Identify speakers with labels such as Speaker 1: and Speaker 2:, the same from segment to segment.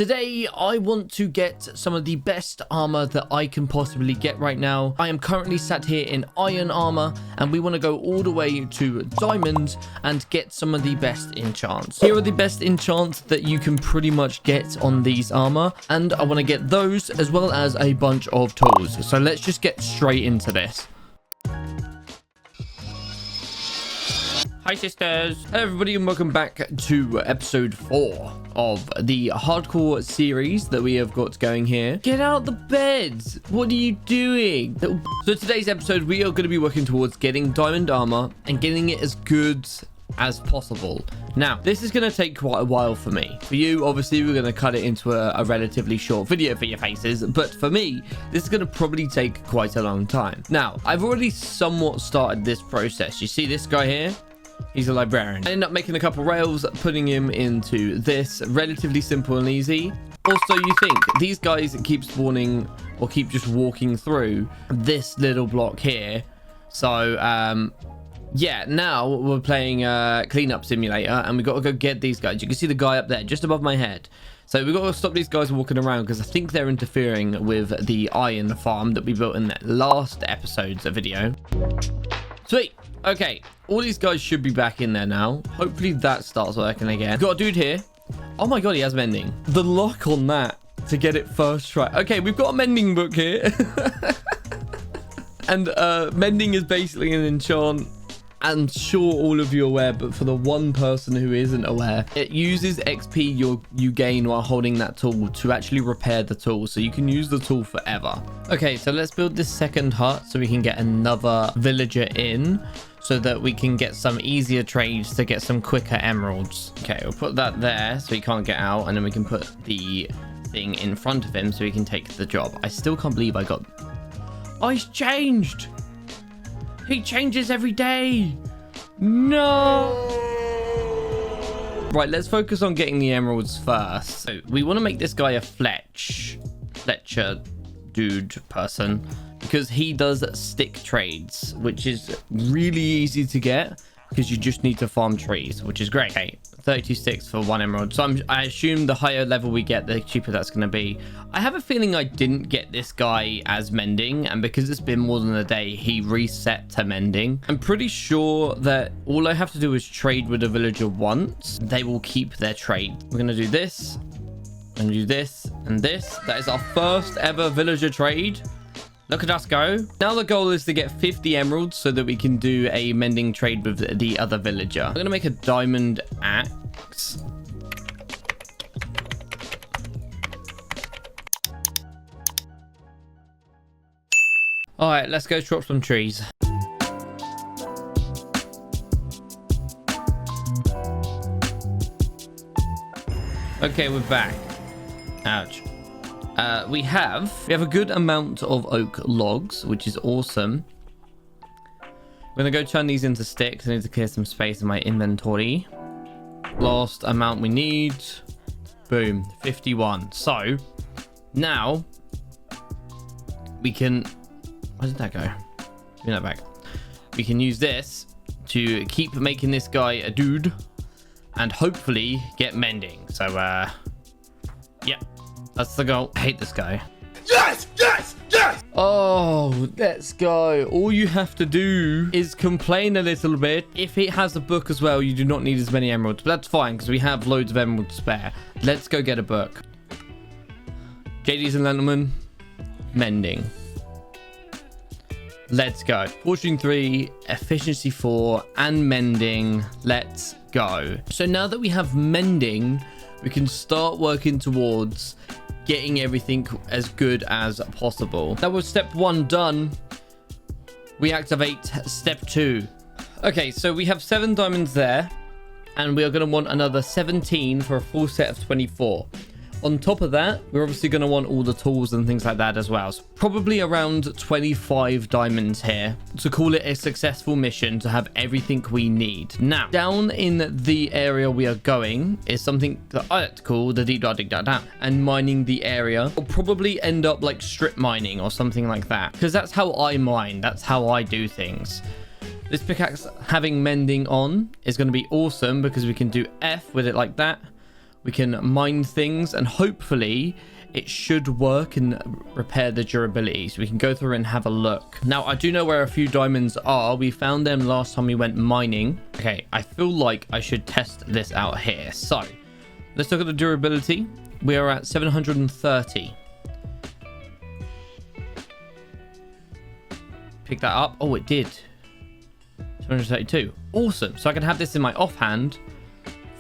Speaker 1: Today, I want to get some of the best armor that I can possibly get right now. I am currently sat here in iron armor, and we want to go all the way to diamond and get some of the best enchants. Here are the best enchants that you can pretty much get on these armor, and I want to get those as well as a bunch of tools. So let's just get straight into this. Hi sisters. Hello everybody and welcome back to episode 4 of the hardcore series that we have got going here. Get out the bed. What are you doing? So today's episode we are going to be working towards getting diamond armor and getting it as good as possible. Now this is going to take quite a while for me. For you obviously we're going to cut it into a relatively short video for your faces, but for me this is going to probably take quite a long time. Now I've already somewhat started this process. You see this guy here? He's a librarian. I end up making a couple rails, putting him into this. Relatively simple and easy. Also, you think these guys keep spawning or keep just walking through this little block here. So, yeah, now we're playing cleanup simulator and we've got to go get these guys. You can see the guy up there just above my head. So we've got to stop these guys walking around because I think they're interfering with the iron farm that we built in the last episode's video. Sweet. Okay, all these guys should be back in there now. Hopefully that starts working again. We've got a dude here. Oh my god, he has mending. The luck on that to get it first try. Okay, we've got a mending book here. And mending is basically an enchant. I'm sure all of you are aware, but for the one person who isn't aware, it uses XP you gain while holding that tool to actually repair the tool, so you can use the tool forever. Okay, so let's build this second hut so we can get another villager in, so that we can get some easier trades to get some quicker emeralds. Okay, we'll put that there so he can't get out, and then we can put the thing in front of him so he can take the job. I still can't believe I got... Oh, he's changed! He changes every day. No. Right, let's focus on getting the emeralds first. So we want to make this guy a Fletcher dude person, because he does stick trades, which is really easy to get because you just need to farm trees, which is great. Okay, 36 for 1 emerald. So I assume the higher level we get, the cheaper that's going to be. I have a feeling I didn't get this guy as mending, and because it's been more than a day, he reset to mending. I'm pretty sure that all I have to do is trade with a villager once. They will keep their trade. We're going to do this and do this and this. That is our first ever villager trade. Look at us go. Now the goal is to get 50 emeralds so that we can do a mending trade with the other villager. I'm going to make a diamond axe. All right, let's go chop some trees. Okay, we're back. Ouch. We have a good amount of oak logs, which is awesome. I'm gonna go turn these into sticks. I need to clear some space in my inventory. Last amount we need, boom, 51. So now we can, where did that go? Give me that back. We can use this to keep making this guy a dude and hopefully get mending. So yeah, that's the goal. I hate this guy. Yes, yes, yes. Oh, let's go. All you have to do is complain a little bit. If it has a book as well, you do not need as many emeralds, but that's fine because we have loads of emeralds spare. Let's go get a book. Ladies and gentlemen, mending. Let's go. Fortune 3, efficiency 4, and mending. Let's go. So now that we have mending, we can start working towards getting everything as good as possible. That was step 1 done. We activate step 2. Okay, so we have 7 diamonds there, and we are going to want another 17 for a full set of 24. On top of that, we're obviously going to want all the tools and things like that as well. So probably around 25 diamonds here to call it a successful mission to have everything we need. Now, down in the area we are going is something that I like to call the deep dive down. And mining the area will probably end up like strip mining or something like that. Because that's how I mine. That's how I do things. This pickaxe having mending on is going to be awesome because we can do F with it like that. We can mine things, and hopefully it should work and repair the durability. So we can go through and have a look. Now, I do know where a few diamonds are. We found them last time we went mining. Okay, I feel like I should test this out here. So let's look at the durability. We are at 730. Pick that up. Oh, it did. 232. Awesome. So I can have this in my offhand,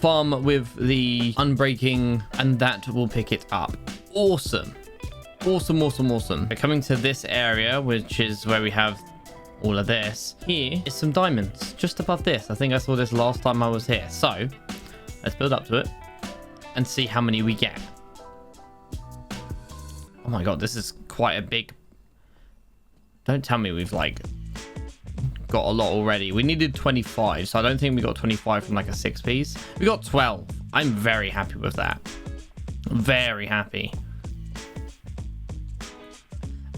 Speaker 1: farm with the unbreaking, and that will pick it up. Awesome. Awesome, awesome, awesome. We're coming to this area, which is where we have all of this. Here is some diamonds just above this. I think I saw this last time I was here. So let's build up to it and see how many we get. Oh my god, this is quite a big... Don't tell me we've like got a lot already. We needed 25, so I don't think we got 25 from like a 6-piece. We got 12. I'm very happy with that. Very happy.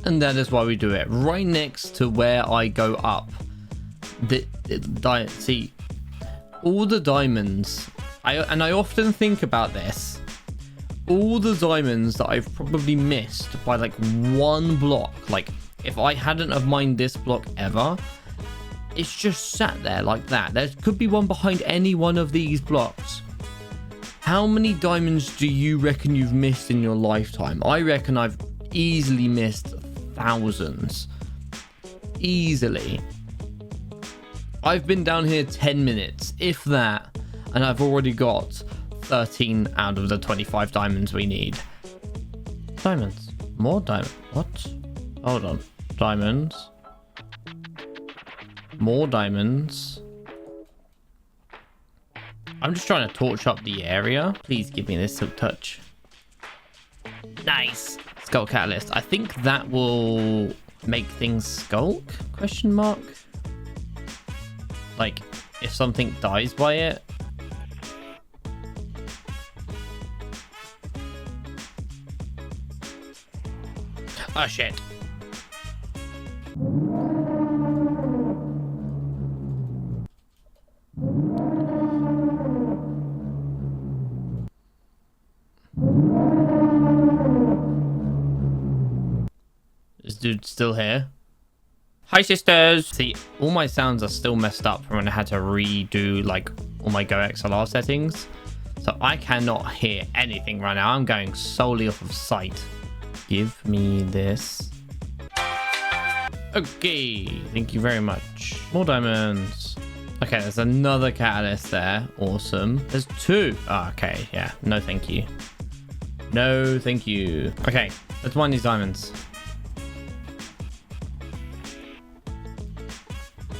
Speaker 1: And that is why we do it right next to where I go up. See, all the diamonds. I often think about this. All the diamonds that I've probably missed by like one block. Like if I hadn't have mined this block ever, it's just sat there like that. There could be one behind any one of these blocks. How many diamonds do you reckon you've missed in your lifetime? I reckon I've easily missed thousands. Easily. I've been down here 10 minutes, if that, and I've already got 13 out of the 25 diamonds we need. Diamonds. More diamonds. What? Hold on. Diamonds. More diamonds. I'm just trying to torch up the area. Please give me this silk touch. Nice. Skull catalyst. I think that will make things skulk? Question mark. Like if something dies by it. Oh shit. This dude's still here. Hi sisters. See, all my sounds are still messed up from when I had to redo like all my Go XLR settings. So I cannot hear anything right now. I'm going solely off of sight. Give me this. Okay, thank you very much. More diamonds. Okay, there's another catalyst there. Awesome. There's 2. Oh, okay, yeah. No, thank you. No, thank you. Okay, let's mine these diamonds.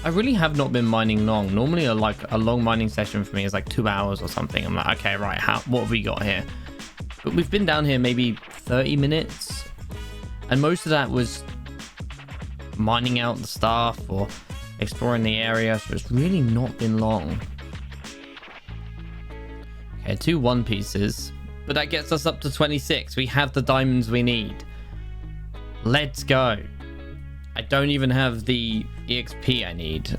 Speaker 1: I really have not been mining long. Normally, a long mining session for me is like 2 hours or something. I'm like, okay, right. What have we got here? But we've been down here maybe 30 minutes, and most of that was mining out the stuff or exploring the area, so it's really not been long. Okay, 2 1 pieces, but that gets us up to 26. We have the diamonds we need. Let's go. I don't even have the EXP I need.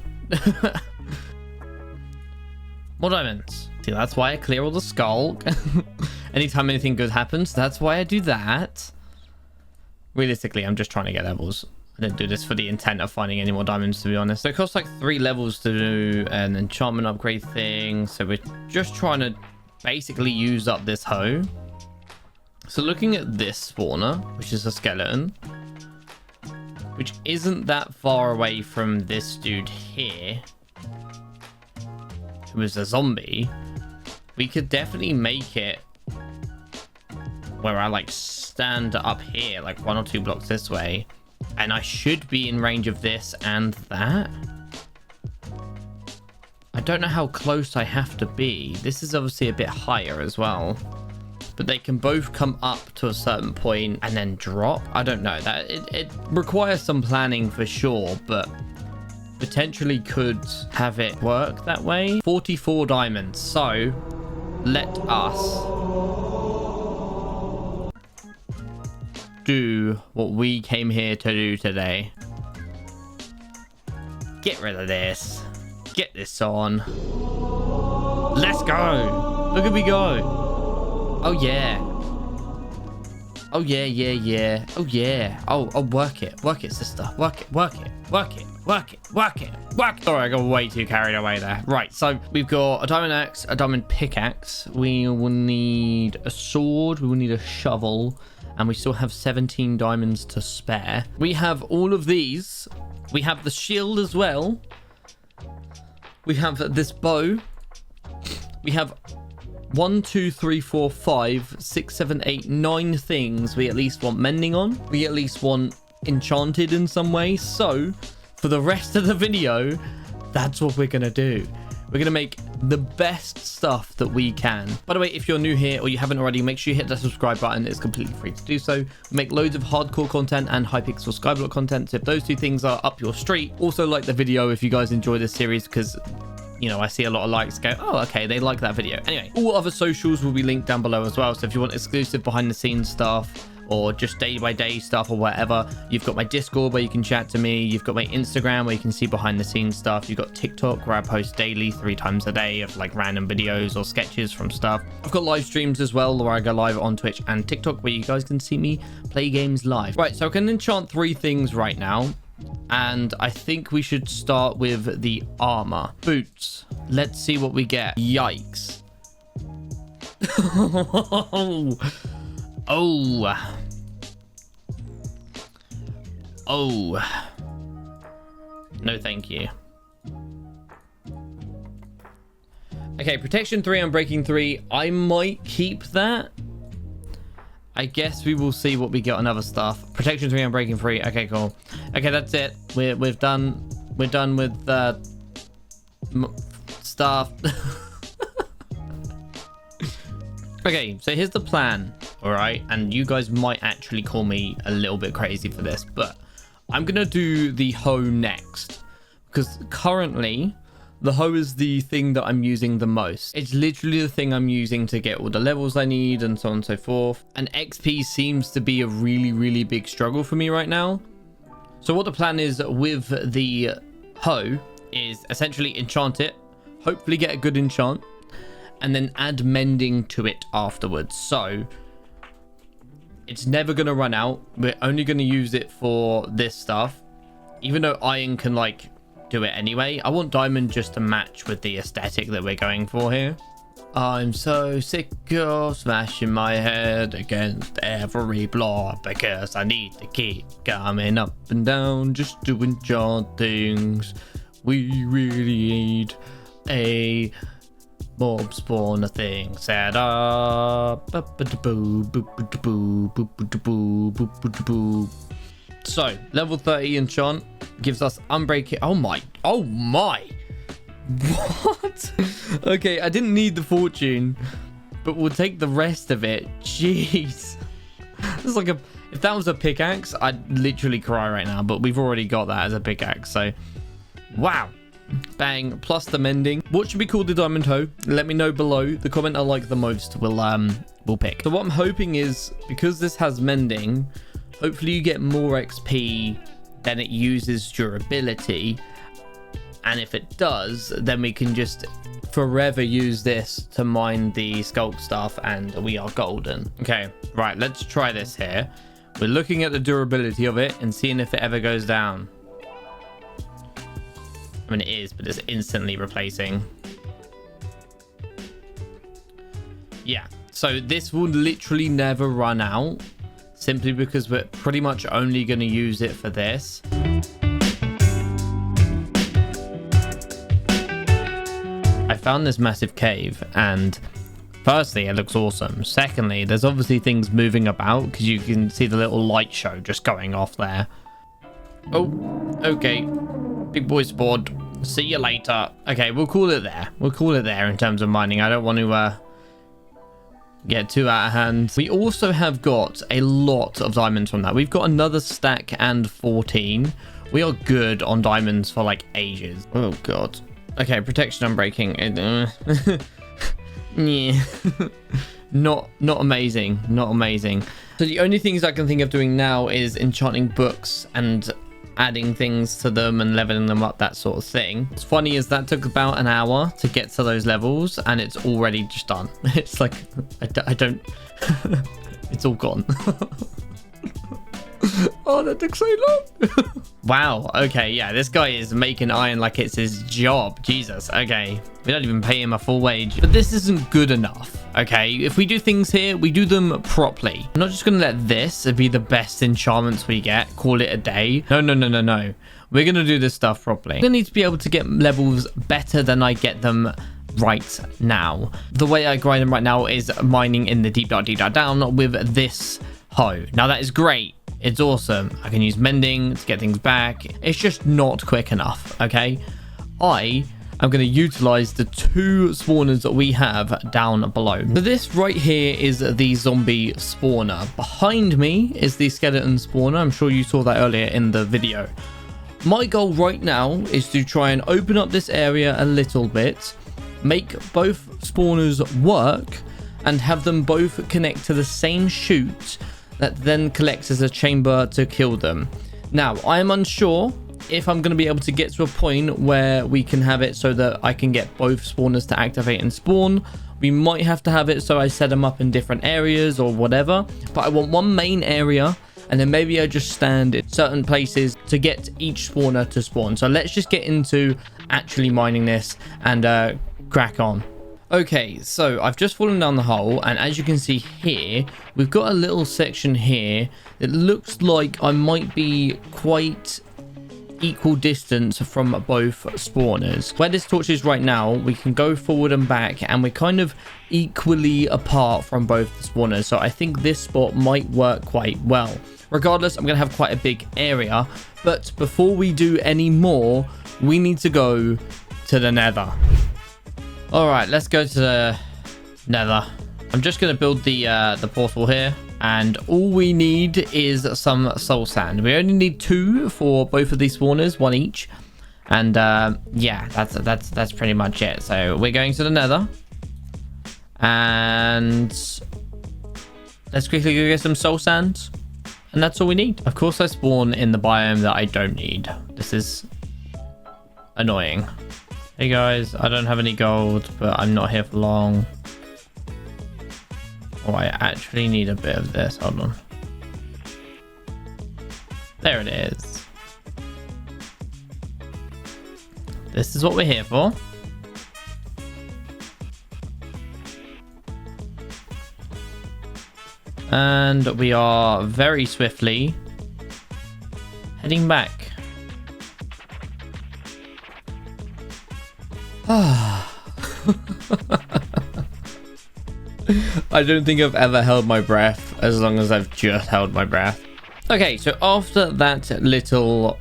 Speaker 1: More diamonds. See, that's why I clear all the skulk. Anytime anything good happens, that's why I do that. Realistically, I'm just trying to get levels. I didn't do this for the intent of finding any more diamonds, to be honest. So it costs like 3 levels to do an enchantment upgrade thing. So we're just trying to basically use up this hoe. So looking at this spawner, which is a skeleton, which isn't that far away from this dude here, who is a zombie, we could definitely make it where I like stand up here, like 1 or 2 blocks this way, and I should be in range of this and that. I don't know how close I have to be. This is obviously a bit higher as well, but they can both come up to a certain point and then drop. I don't know. That it requires some planning for sure, but potentially could have it work that way. 44 diamonds. So let us do what we came here to do today. Get rid of this. Get this on. Let's go. Look at me go. Oh, yeah. Oh, yeah, yeah, yeah. Oh, yeah. Oh, work it. Work it, sister. Work it, work it, work it, work it, work it, work it. Sorry, I got way too carried away there. Right, so we've got a diamond axe, a diamond pickaxe. We will need a sword. We will need a shovel. And we still have 17 diamonds to spare. We have all of these. We have the shield as well. We have this bow. We have 1, 2, 3, 4, 5, 6, 7, 8, 9 things we at least want mending on. We at least want enchanted in some way. So for the rest of the video, that's what we're going to do. We're going to make the best stuff that we can. By the way, if you're new here or you haven't already, make sure you hit that subscribe button. It's completely free to do so. We make loads of hardcore content and Hypixel Skyblock content. So if those two things are up your street, also like the video if you guys enjoy this series, because, you know, I see a lot of likes go, oh, okay, they like that video. Anyway, all other socials will be linked down below as well. So if you want exclusive behind the scenes stuff, or just day-by-day stuff or whatever, you've got my Discord where you can chat to me. You've got my Instagram where you can see behind-the-scenes stuff. You've got TikTok where I post daily 3 times a day of like random videos or sketches from stuff. I've got live streams as well where I go live on Twitch and TikTok where you guys can see me play games live. Right, so I can enchant 3 things right now. And I think we should start with the armor. Boots. Let's see what we get. Yikes. Oh, no thank you. Okay, protection 3 and breaking 3. I might keep that. I guess we will see what we get on other stuff. Protection 3 and breaking 3. Okay, cool. Okay, that's it. We're done with stuff. Okay, so here's the plan. All right, and you guys might actually call me a little bit crazy for this, but I'm gonna do the hoe next, because currently the hoe is the thing that I'm using the most. It's literally the thing I'm using to get all the levels I need and so on and so forth. And XP seems to be a really big struggle for me right now. So what the plan is with the hoe is essentially enchant it, hopefully get a good enchant, and then add mending to it afterwards. So it's never going to run out. We're only going to use it for this stuff, even though iron can like do it anyway. I want diamond just to match with the aesthetic that we're going for here. I'm so sick of smashing my head against every block because I need to keep coming up and down just to enchant things. We really need a mob spawner thing set up. So level 30 enchant gives us unbreaking. Oh my what? Okay, I didn't need the fortune, but we'll take the rest of it. Jeez, it's like if that was a pickaxe, I'd literally cry right now, but we've already got that as a pickaxe, so wow. Bang, plus the mending. What should we call the diamond hoe? Let me know below. The comment I like the most will pick. So what I'm hoping is, because this has mending, hopefully you get more XP than it uses durability. And if it does, then we can just forever use this to mine the sculk stuff and we are golden. Okay, right, let's try this here. We're looking at the durability of it and seeing if it ever goes down. I mean, it is, but it's instantly replacing. Yeah, so this will literally never run out, simply because we're pretty much only going to use it for this. I found this massive cave, and firstly, it looks awesome. Secondly, there's obviously things moving about because you can see the little light show just going off there. Oh, okay. Big boy spawned. See you later. Okay, we'll call it there. We'll call it there in terms of mining. I don't want to get too out of hand. We also have got a lot of diamonds from that. We've got another stack and 14. We are good on diamonds for like ages. Oh god. Okay, protection unbreaking. Yeah. not amazing. Not amazing. So the only things I can think of doing now is enchanting books and adding things to them and leveling them up, that sort of thing. What's funny is that took about an hour to get to those levels, and it's already just done. It's like, I don't... It's all gone. Oh, that took so long. Wow. Okay. Yeah, this guy is making iron like it's his job. Jesus. Okay. We don't even pay him a full wage. But this isn't good enough. Okay. If we do things here, we do them properly. I'm not just going to let this be the best enchantments we get. Call it a day. No, no, no, no, no. We're going to do this stuff properly. I'm going to need to be able to get levels better than I get them right now. The way I grind them right now is mining in the deep down with this hoe. Now that is great. It's awesome. I can use mending to get things back. It's just not quick enough, okay? I am going to utilize the 2 spawners that we have down below. So this right here is the zombie spawner. Behind me is the skeleton spawner. I'm sure you saw that earlier in the video. My goal right now is to try and open up this area a little bit, make both spawners work, and have them both connect to the same chute that then collects as a chamber to kill them. Now, I am unsure if I'm going to be able to get to a point where we can have it so that I can get both spawners to activate and spawn. We might have to have it so I set them up in different areas or whatever, but I want one main area, and then maybe I just stand in certain places to get each spawner to spawn. So let's just get into actually mining this and crack on. Okay, so I've just fallen down the hole, and as you can see here, we've got a little section here that looks like I might be quite equal distance from both spawners. Where this torch is right now, we can go forward and back, and we're kind of equally apart from both the spawners, so I think this spot might work quite well. Regardless, I'm going to have quite a big area, but before we do any more, we need to go to the Nether. All right, let's go to the Nether. I'm just going to build the portal here, and all we need is some soul sand. We only need 2 for both of these spawners, 1 each, and yeah, that's pretty much it. So we're going to the Nether, and let's quickly go get some soul sand, and that's all we need. Of course, I spawn in the biome that I don't need. This is annoying. Hey guys, I don't have any gold, but I'm not here for long. Oh, I actually need a bit of this. Hold on. There it is. This is what we're here for. And we are very swiftly heading back. I don't think I've ever held my breath as long as I've just held my breath. Okay, so after that little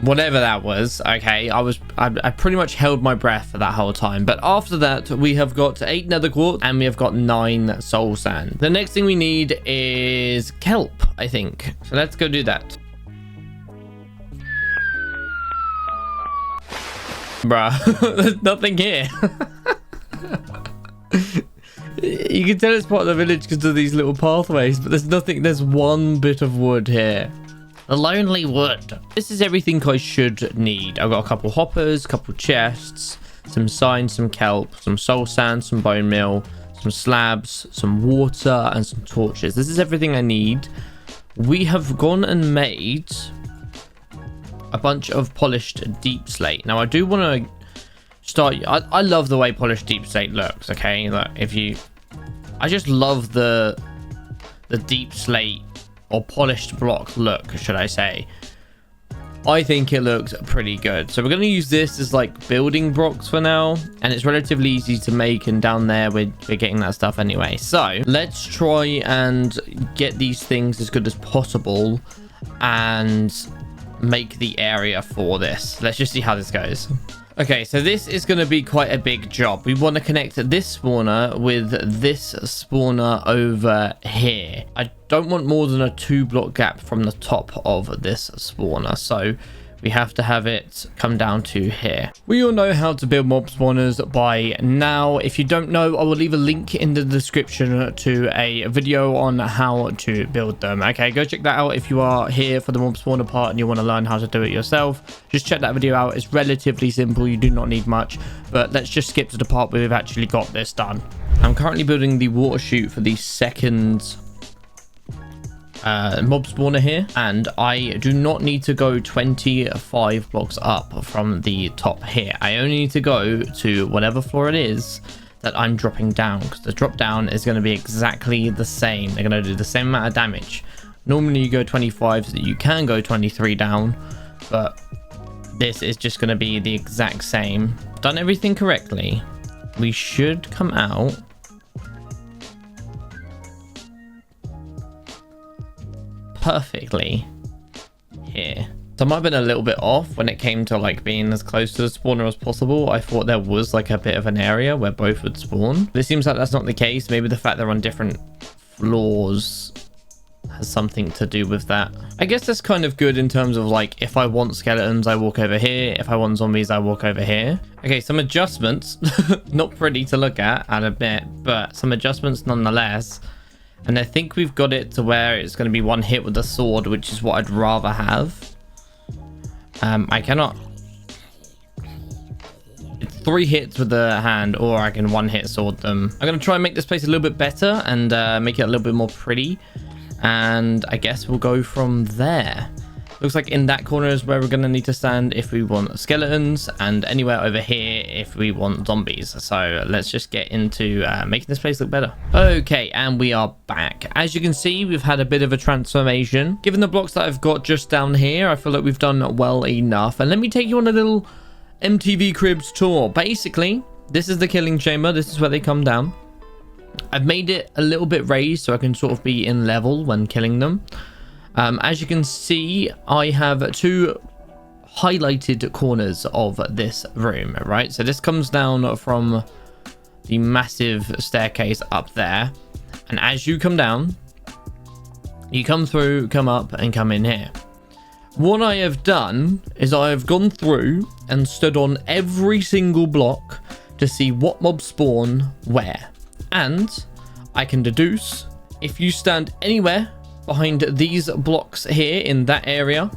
Speaker 1: whatever that was, okay, I pretty much held my breath for that whole time. But after that, we have got 8 nether quartz and we have got 9 soul sand. The next thing we need is kelp, I think. So let's go do that. Bruh, there's nothing here. You can tell it's part of the village because of these little pathways, but there's nothing. There's 1 bit of wood here. The lonely wood. This is everything I should need. I've got a couple hoppers, a couple chests, some signs, some kelp, some soul sand, some bone meal, some slabs, some water, and some torches. This is everything I need. We have gone and made a bunch of polished deep slate. Now I do want to start. I love the way polished deep slate looks. Okay, look, I just love the deep slate or polished block look, should I say. I think it looks pretty good. So we're going to use this as like building blocks for now, and it's relatively easy to make, and down there we're getting that stuff anyway. So let's try and get these things as good as possible and make the area for this. Let's just see how this goes. Okay, so this is going to be quite a big job. We want to connect this spawner with this spawner over here. I don't want more than a 2 block gap from the top of this spawner, so we have to have it come down to here. We all know how to build mob spawners by now. If you don't know, I will leave a link in the description to a video on how to build them. Okay, go check that out if you are here for the mob spawner part and you want to learn how to do it yourself. Just check that video out. It's relatively simple. You do not need much, but let's just skip to the part where we've actually got this done. I'm currently building the water chute for the second mob spawner here, and I do not need to go 25 blocks up from the top here. I only need to go to whatever floor it is that I'm dropping down, because the drop down is going to be exactly the same. They're going to do the same amount of damage. Normally you go 25 so that you can go 23 down, but this is just going to be the exact same. Done everything correctly, we should come out perfectly here. So I might have been a little bit off when it came to like being as close to the spawner as possible. I thought there was like a bit of an area where both would spawn. This seems like that's not the case. Maybe the fact they're on different floors has something to do with that. I guess that's kind of good in terms of like, if I want skeletons, I walk over here. If I want zombies, I walk over here. Okay, some adjustments. Not pretty to look at, I'll admit, but some adjustments nonetheless. And I think we've got it to where it's going to be one hit with the sword, which is what I'd rather have. I cannot... It's 3 hits with the hand, or I can one hit sword them. I'm going to try and make this place a little bit better and make it a little bit more pretty. And I guess we'll go from there. Looks like in that corner is where we're going to need to stand if we want skeletons, and anywhere over here if we want zombies. So let's just get into making this place look better. Okay, and we are back. As you can see, we've had a bit of a transformation. Given the blocks that I've got just down here, I feel like we've done well enough. And let me take you on a little MTV Cribs tour. Basically, this is the killing chamber. This is where they come down. I've made it a little bit raised so I can sort of be in level when killing them. As you can see, I have 2 highlighted corners of this room, right? So this comes down from the massive staircase up there. And as you come down, you come through, come up, and come in here. What I have done is I have gone through and stood on every single block to see what mobs spawn where. And I can deduce if you stand anywhere behind these blocks here in that area,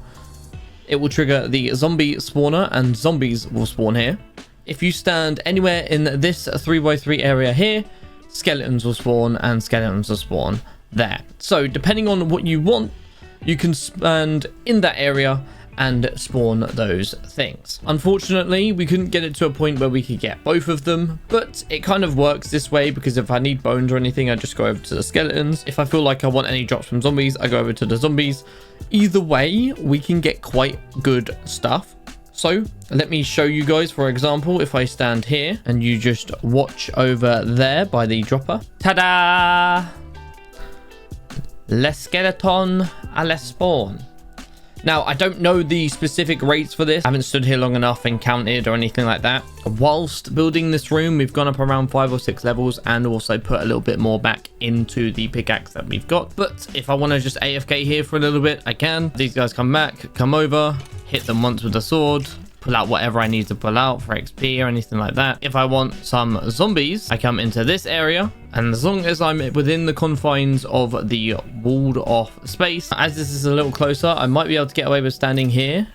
Speaker 1: it will trigger the zombie spawner and zombies will spawn here. If you stand anywhere in this 3x3 area here, skeletons will spawn and skeletons will spawn there. So depending on what you want, you can stand in that area and spawn those things. Unfortunately, we couldn't get it to a point where we could get both of them, but it kind of works this way because if I need bones or anything, I just go over to the skeletons. If I feel like I want any drops from zombies, I go over to the zombies. Either way, we can get quite good stuff. So let me show you guys, for example, if I stand here and you just watch over there by the dropper. Ta-da! Le skeleton a le spawn. Now, I don't know the specific rates for this. I haven't stood here long enough and counted or anything like that. Whilst building this room, we've gone up around 5 or 6 levels and also put a little bit more back into the pickaxe that we've got. But if I want to just AFK here for a little bit, I can. These guys come back, come over, hit them once with the sword, pull out whatever I need to pull out for XP or anything like that. If I want some zombies, I come into this area, and as long as I'm within the confines of the walled off space, as this is a little closer, I might be able to get away with standing here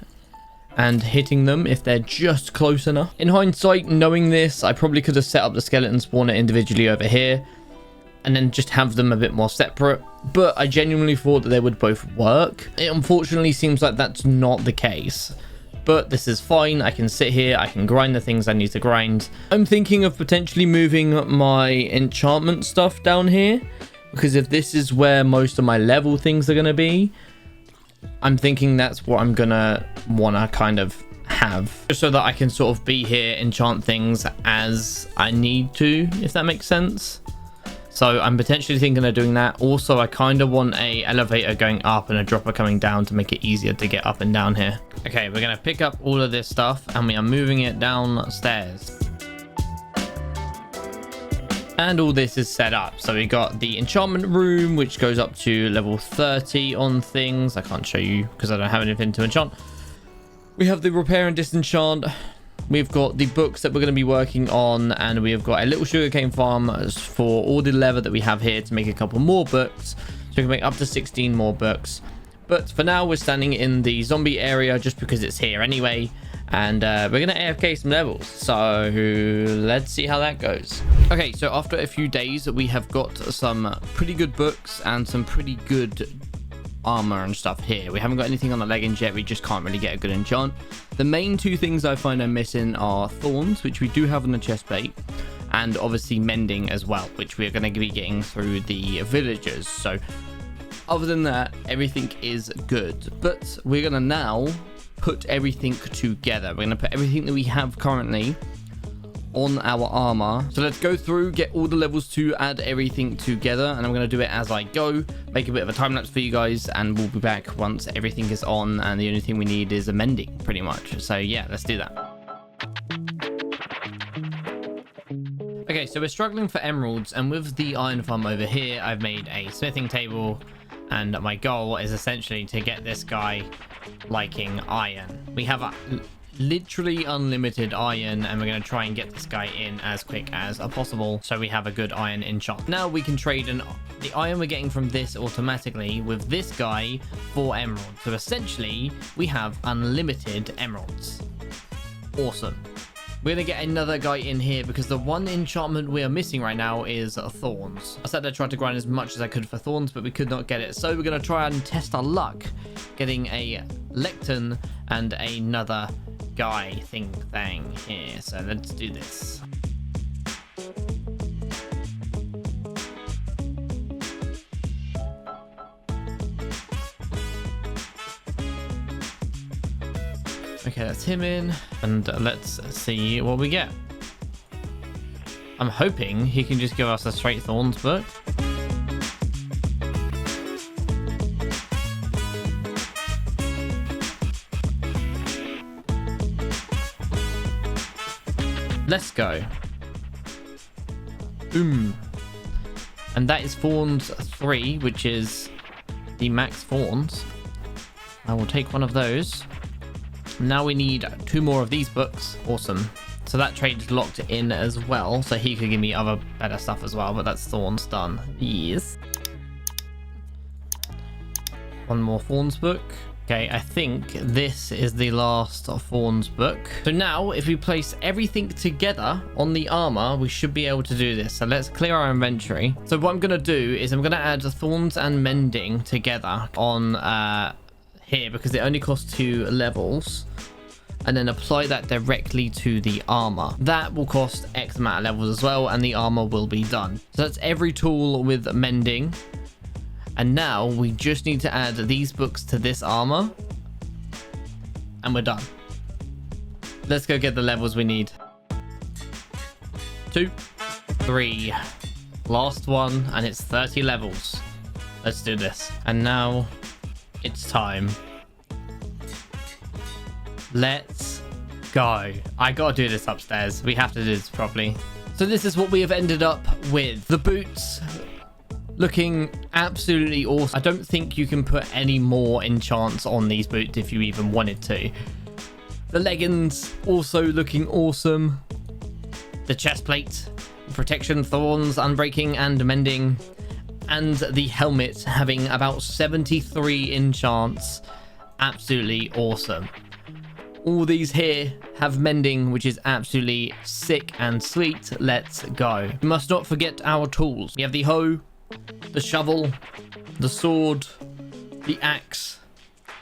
Speaker 1: and hitting them if they're just close enough. In hindsight, knowing this, I probably could have set up the skeleton spawner individually over here and then just have them a bit more separate, but I genuinely thought that they would both work. It unfortunately seems like that's not the case. But this is fine. I can sit here, I can grind the things I need to grind. I'm thinking of potentially moving my enchantment stuff down here, because if this is where most of my level things are going to be, I'm thinking that's what I'm going to want to kind of have, just so that I can sort of be here, enchant things as I need to, if that makes sense. So I'm potentially thinking of doing that. Also, I kind of want a elevator going up and a dropper coming down to make it easier to get up and down here. Okay, we're going to pick up all of this stuff and we are moving it downstairs. And all this is set up. So we got the enchantment room, which goes up to level 30 on things. I can't show you because I don't have anything to enchant. We have the repair and disenchant. We've got the books that we're going to be working on, and we have got a little sugarcane farm for all the leather that we have here to make a couple more books. So we can make up to 16 more books. But for now, we're standing in the zombie area just because it's here anyway. And we're going to AFK some levels. So let's see how that goes. Okay, so after a few days, we have got some pretty good books and some pretty good armor and stuff here. We haven't got anything on the leggings yet. We just can't really get a good enchant. The main two things I find I'm missing are thorns, which we do have on the chest plate, and obviously mending as well, which we're going to be getting through the villagers. So other than that, everything is good. But we're going to now put everything together. We're going to put everything that we have currently on our armor. So let's go through, get all the levels to add everything together, and I'm going to do it as I go, make a bit of a time lapse for you guys, and we'll be back once everything is on, and the only thing we need is a mending pretty much. So yeah, let's do that. Okay, so we're struggling for emeralds, and with the iron farm over here, I've made a smithing table, and my goal is essentially to get this guy liking iron. We have a literally unlimited iron, and we're going to try and get this guy in as quick as possible so we have a good iron enchant. Now we can trade the iron we're getting from this automatically with this guy for emeralds. So essentially we have unlimited emeralds. Awesome. We're going to get another guy in here because the one enchantment we are missing right now is thorns. I said I tried to grind as much as I could for thorns, but we could not get it. So we're going to try and test our luck getting a lectern and another guy thing here. So let's do this. Okay, that's him in, and let's see what we get. I'm hoping he can just give us a straight thorns book. Let's go. Boom. And that is thorns 3, which is the max thorns. I will take one of those. Now we need 2 more of these books. Awesome. So that trade is locked in as well, so he could give me other better stuff as well, but that's thorns done. Yes. One more thorns book. Okay, I think this is the last thorns book. So now if we place everything together on the armor, we should be able to do this. So let's clear our inventory. So what I'm going to do is I'm going to add thorns and mending together on here because it only costs 2 levels, and then apply that directly to the armor. That will cost X amount of levels as well, and the armor will be done. So that's every tool with mending. And now we just need to add these books to this armor, and we're done. Let's go get the levels we need. 2, 3, last one, and it's 30 levels. Let's do this. And now it's time. Let's go. I gotta do this upstairs. We have to do this properly. So this is what we have ended up with. The boots looking absolutely awesome. I don't think you can put any more enchants on these boots if you even wanted to. The leggings also looking awesome. The chest plate, protection, thorns, unbreaking, and mending. And the helmet having about 73 enchants. Absolutely awesome. All these here have mending, which is absolutely sick and sweet. Let's go. We must not forget our tools. We have the hoe, the shovel, the sword, the axe,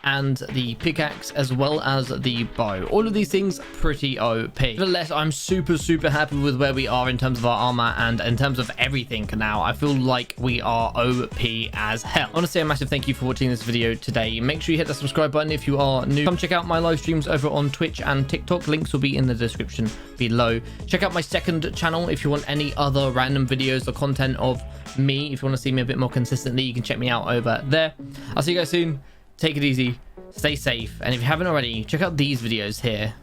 Speaker 1: and the pickaxe, as well as the bow. All of these things pretty OP. Nevertheless, I'm super happy with where we are in terms of our armor and in terms of everything now. I feel like we are OP as hell. I want to say a massive thank you for watching this video today. Make sure you hit the subscribe button if you are new. Come check out my live streams over on Twitch and TikTok. Links will be in the description below. Check out my second channel if you want any other random videos or content of me. If you want to see me a bit more consistently, you can check me out over there. I'll see you guys soon. Take it easy, stay safe, and if you haven't already, check out these videos here.